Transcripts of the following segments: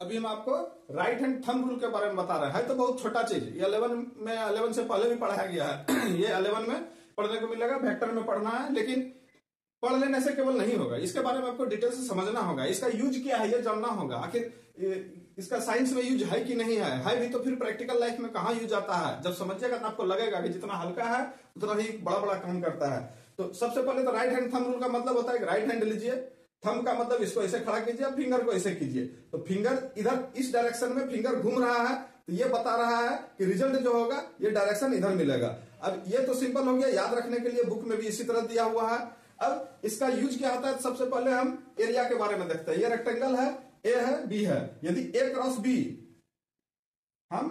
अभी हम आपको राइट हैंड थंब रूल के बारे में बता रहे हैं। तो बहुत छोटा चीज, ये 11 से पहले भी पढ़ाया गया है। ये 11 में पढ़ने को मिलेगा, वेक्टर में पढ़ना है, लेकिन पढ़ लेने से केवल नहीं होगा, इसके बारे में आपको डिटेल से समझना होगा। इसका यूज क्या है ये जानना होगा, आखिर इसका साइंस में यूज है कि नहीं है भी तो फिर प्रैक्टिकल लाइफ में कहाँ यूज आता है। जब समझिएगा तो आपको लगेगा कि जितना हल्का है उतना ही बड़ा बड़ा काम करता है। तो सबसे पहले तो राइट हैंड थंब रूल का मतलब होता है कि राइट हैंड लीजिए, थंब का मतलब इसको ऐसे खड़ा कीजिए, फिंगर को ऐसे कीजिए। तो फिंगर इधर इस डायरेक्शन में फिंगर घूम रहा है, तो ये बता रहा है कि रिजल्ट जो होगा ये डायरेक्शन इधर मिलेगा। अब ये तो सिंपल हो गया, याद रखने के लिए बुक में भी इसी तरह दिया हुआ है। अब इसका यूज क्या होता है, सबसे पहले हम एरिया के बारे में देखते हैं। ये रेक्टेंगल है, ए है, बी है। यदि ए क्रॉस बी, हम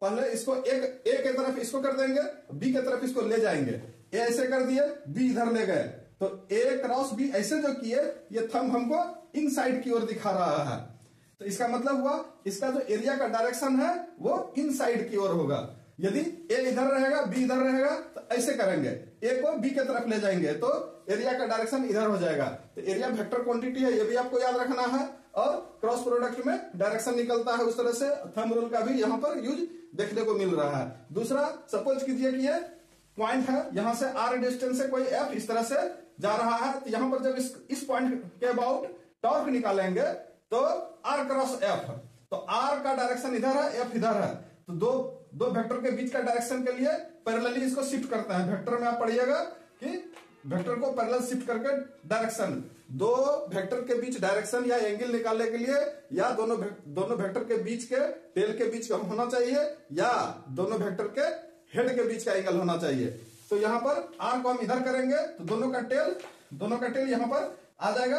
पहले इसको ए के तरफ इसको कर देंगे, बी के तरफ इसको ले जाएंगे। ए ऐसे कर दिए, बी इधर ले गए, तो ए क्रॉस बी ऐसे जो किए, ये थंब हमको इन साइड की ओर दिखा रहा है। तो इसका मतलब हुआ इसका जो एरिया का डायरेक्शन है वो इन साइड की ओर होगा। यदि ए इधर रहेगा, बी इधर रहेगा, तो ऐसे करेंगे, ए को बी के तरफ ले जाएंगे तो एरिया का डायरेक्शन इधर हो जाएगा। तो एरिया वेक्टर क्वांटिटी है, ये भी आपको याद रखना है। और क्रॉस प्रोडक्ट में डायरेक्शन निकलता है, उस तरह से थंब रूल का भी यहाँ पर यूज देखने को मिल रहा है। दूसरा, सपोज कीजिए कि ये पॉइंट है, यहां से आर डिस्टेंस से कोई एफ इस तरह से जा रहा है, तो यहां पर जब इस पॉइंट के अबाउट टॉर्क निकालेंगे तो आर क्रॉस एफ, तो आर का डायरेक्शन इधर है, एफ इधर है, तो दो वेक्टर के बीच का डायरेक्शन के लिए पैरेलली इसको शिफ्ट करते हैं। वेक्टर में आप पढ़िएगा कि वेक्टर को पैरेलल शिफ्ट करके डायरेक्शन, दो वेक्टर के बीच डायरेक्शन या एंगल निकालने के लिए, या दोनों वेक्टर के बीच के टेल के बीच का होना चाहिए, या दोनों वेक्टर के हेड के बीच का एंगल होना चाहिए। तो यहां पर आर को हम इधर करेंगे तो दोनों का टेल यहां पर आ जाएगा।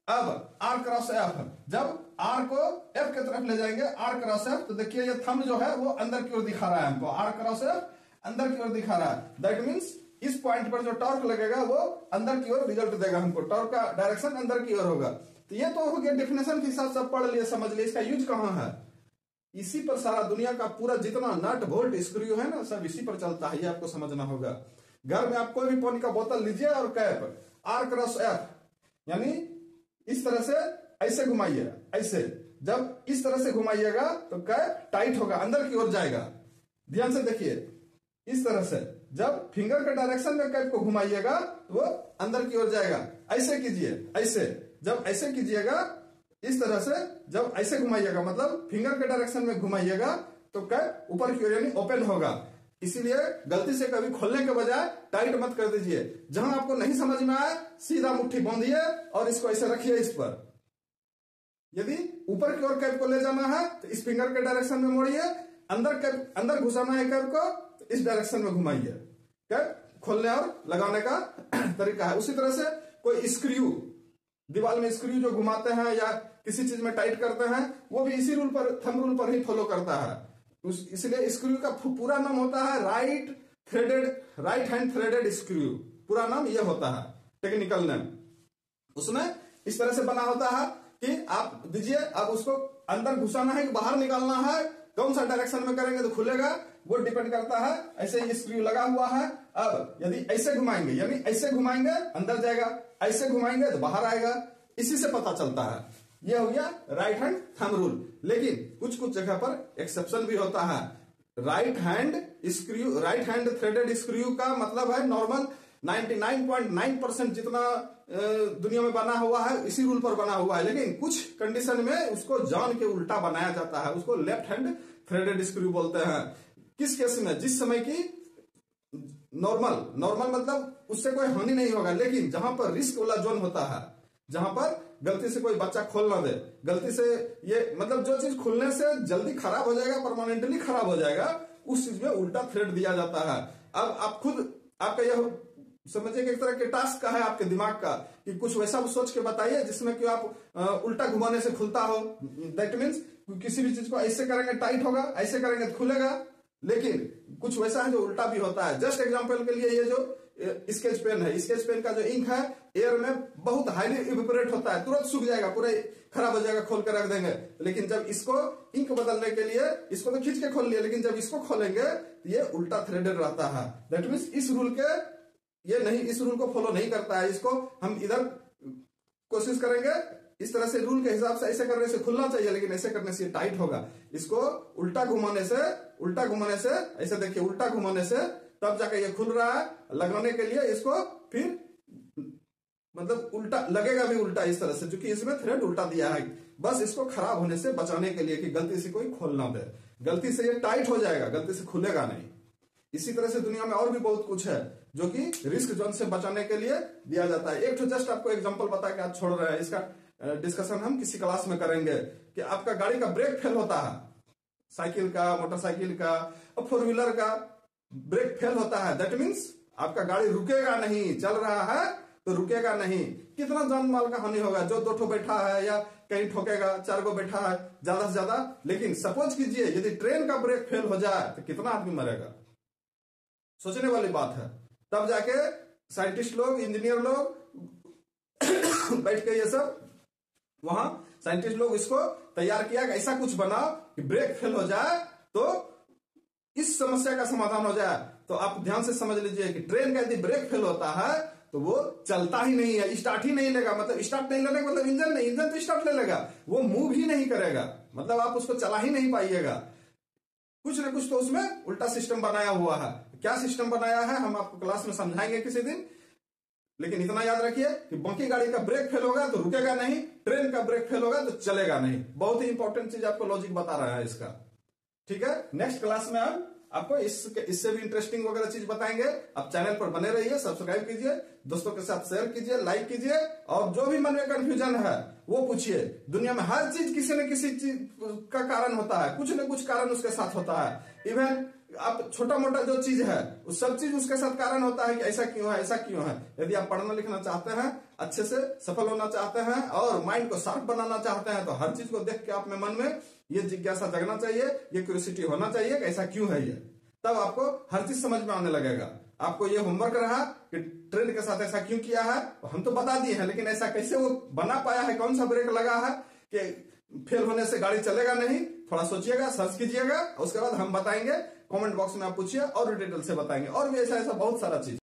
अब आर क्रॉस एफ, जब आर को एफ के तरफ ले जाएंगे, आर क्रॉस एफ, तो देखिए ये थंब जो है वो अंदर की ओर दिखा रहा है हमको, आर क्रॉस एफ अंदर की ओर दिखा रहा है। दैट मीन्स इस पॉइंट पर जो टॉर्क लगेगा वो अंदर की ओर रिजल्ट देगा हमको, टॉर्क का डायरेक्शन अंदर की ओर होगा। तो ये तो हो गया डेफिनेशन के हिसाब से पढ़ लिए, समझ लिए। इसका यूज कहां है, इसी पर सारा दुनिया का पूरा जितना नट बोल्ट स्क्रू है ना, सब इसी पर चलता है, ये आपको समझना होगा। घर में आप कोई भी पानी का बोतल लीजिए और कैप, आर क्रॉस एफ, यानी इस तरह से ऐसे घुमाइए, ऐसे जब इस तरह से घुमाइएगा तो कैप टाइट होगा, अंदर की ओर जाएगा। ध्यान से देखिए, इस तरह से जब फिंगर के डायरेक्शन में कैप को घुमाइएगा तो वो अंदर की ओर जाएगा। ऐसे कीजिए, ऐसे जब ऐसे कीजिएगा, इस तरह से जब ऐसे घुमाइएगा, मतलब फिंगर के डायरेक्शन में घुमाइएगा तो कैप ऊपर की ओर यानी ओपन होगा। इसीलिए गलती से कभी खोलने के बजाय टाइट मत कर दीजिए। जहां आपको नहीं समझ में आए सीधा मुट्ठी बांधिए और इसको ऐसे रखिए इस पर। यदि ऊपर की ओर कैप को ले जाना है तो इस फिंगर के डायरेक्शन में मोड़िए, अंदर घुसाना है कैप को तो इस डायरेक्शन में घुमाइए। कैप खोलने और लगाने का तरीका है। उसी तरह से कोई स्क्रू, दीवार में स्क्रू जो घुमाते हैं या किसी चीज में टाइट करते हैं, वो भी इसी रूल पर, थंब रूल पर ही फॉलो करता है। इसलिए स्क्रू का पूरा नाम होता है राइट हैंड थ्रेडेड स्क्रू, पूरा नाम ये होता है, टेक्निकल नेम। उसमें इस तरह से बना होता है कि आप दीजिए, अब उसको अंदर घुसाना है कि बाहर निकालना है, कौन सा डायरेक्शन में करेंगे तो खुलेगा, वो डिपेंड करता है। ऐसे ये स्क्रू लगा हुआ है। अब यदि ऐसे घुमाएंगे, यानी ऐसे घुमाएंगे अंदर जाएगा, ऐसे घुमाएंगे तो बाहर आएगा। इसी से पता चलता है। ये हो गया राइट हैंड थंब रूल। लेकिन कुछ जगह पर एक्सेप्शन भी होता है। राइट हैंड थ्रेडेड स्क्रू का मतलब है नॉर्मल 99.9% जितना दुनिया में बना हुआ है इसी रूल पर बना हुआ है। लेकिन कुछ कंडीशन में उसको जान के उल्टा बनाया जाता है, उसको लेफ्ट हैंड थ्रेडेड स्क्रू बोलते हैं। किस केस में, जिस समय की नॉर्मल मतलब उससे कोई हानि नहीं होगा, लेकिन जहां पर रिस्क वाला जोन होता है, जहां पर गलती से कोई बच्चा खोल ना दे, गलती से ये मतलब जो चीज खुलने से जल्दी खराब हो जाएगा, परमानेंटली खराब हो जाएगा, उस चीज में उल्टा थ्रेड दिया जाता है। अब आप खुद आपका यह समझिए कि एक तरह के टास्क का है आपके दिमाग का कि कुछ वैसा सोच के बताइए जिसमें कि आप उल्टा घुमाने से खुलता हो। दैट मीन्स किसी भी चीज को ऐसे करेंगे टाइट होगा, ऐसे करेंगे तो खुलेगा, लेकिन कुछ वैसा है जो उल्टा भी होता है। जस्ट एग्जांपल के लिए ये जो स्केच पेन है, स्केच पेन का जो इंक है एयर में बहुत हाईली इवेपोरेट होता है, तुरंत सूख जाएगा, पूरे खराब हो जाएगा, खोल कर रख देंगे। लेकिन जब इसको इंक बदलने के लिए इसको तो खींच के खोल लिया, लेकिन जब इसको खोलेंगे तो ये उल्टा थ्रेडेड रहता है। दैट मीन्स इस रूल को फॉलो नहीं करता है। इसको हम इधर कोशिश करेंगे इस तरह से रूल के हिसाब से ऐसे करने से खुलना चाहिए, लेकिन ऐसे करने से टाइट होगा। इसको उल्टा घुमाने से ऐसे देखिए, उल्टा घुमाने से तब जाके ये खुल रहा है। लगाने के लिए इसको फिर मतलब उल्टा लगेगा भी, उल्टा इस तरह से, क्योंकि इसमें थ्रेड उल्टा दिया है, बस इसको खराब होने से बचाने के लिए कि गलती से कोई खोल ना दे। गलती से ये टाइट हो जाएगा, गलती से खुलेगा नहीं। इसी तरह से दुनिया में और भी बहुत कुछ है जो कि रिस्क जोन से बचाने के लिए दिया जाता है। एक तो जस्ट आपको एग्जांपल बता के आज छोड़ रहे हैं, इसका डिस्कशन हम किसी क्लास में करेंगे कि आपका गाड़ी का ब्रेक फेल होता है, साइकिल का, मोटरसाइकिल का और 4 व्हीलर का ब्रेक फेल होता है। दैट मीन्स आपका गाड़ी रुकेगा नहीं, चल रहा है तो रुकेगा नहीं। कितना जान माल का हानि होगा, जो 2 ठो बैठा है या कहीं ठोकेगा, 4 गो बैठा है ज्यादा से ज्यादा। लेकिन सपोज कीजिए यदि ट्रेन का ब्रेक फेल हो जाए तो कितना आदमी मरेगा, सोचने वाली बात है। तब जाके साइंटिस्ट लोग, इंजीनियर लोग बैठ के ये सब वहां साइंटिस्ट लोग इसको तैयार किया कि ऐसा कुछ बनाओ कि ब्रेक फेल हो जाए तो इस समस्या का समाधान हो जाए। तो आप ध्यान से समझ लीजिए कि ट्रेन का यदि ब्रेक फेल होता है तो वो चलता ही नहीं है, स्टार्ट ही नहीं लेगा। मतलब स्टार्ट नहीं लेने का मतलब इंजन नहीं, इंजन तो स्टार्ट ले लेगा, वो मूव ही नहीं करेगा, मतलब आप उसको चला ही नहीं पाइएगा। कुछ ना कुछ तो उसमें उल्टा सिस्टम बनाया हुआ है। क्या सिस्टम बनाया है हम आपको क्लास में समझाएंगे किसी दिन। लेकिन इतना याद रखिए कि बाकी गाड़ी का ब्रेक फेल होगा तो रुकेगा नहीं, ट्रेन का ब्रेक फेल होगा तो चलेगा नहीं। बहुत ही इंपॉर्टेंट चीज आपको लॉजिक बता रहा है इसका, ठीक है। नेक्स्ट क्लास में हम आपको इससे भी इंटरेस्टिंग वगैरह चीज बताएंगे। आप चैनल पर बने रहिए, सब्सक्राइब कीजिए, दोस्तों के साथ शेयर कीजिए, लाइक कीजिए, और जो भी मन में कंफ्यूजन है वो पूछिए। दुनिया में हर चीज किसी न किसी चीज का कारण होता है, कुछ न कुछ कारण उसके साथ होता है। इवन आप छोटा मोटा जो चीज है उस सब चीज उसके साथ कारण होता है कि ऐसा क्यों है, ऐसा क्यों है। यदि आप पढ़ना लिखना चाहते हैं, अच्छे से सफल होना चाहते हैं और माइंड को शार्प बनाना चाहते हैं, तो हर चीज को देख के आप में मन में ये जिज्ञासा जगना चाहिए, ये क्यूरियोसिटी होना चाहिए कि ऐसा क्यों है ये। तब आपको हर चीज समझ में आने लगेगा। आपको ये होमवर्क रहा कि ट्रेन के साथ ऐसा क्यों किया है, हम तो बता दिए हैं, लेकिन ऐसा कैसे वो बना पाया है, कौन सा ब्रेक लगा है कि फेल होने से गाड़ी चलेगा नहीं। थोड़ा सोचिएगा, सर्च कीजिएगा, उसके बाद हम बताएंगे। कमेंट बॉक्स में आप पूछिए और डिटेल से बताएंगे, और भी ऐसा बहुत सारा चीज।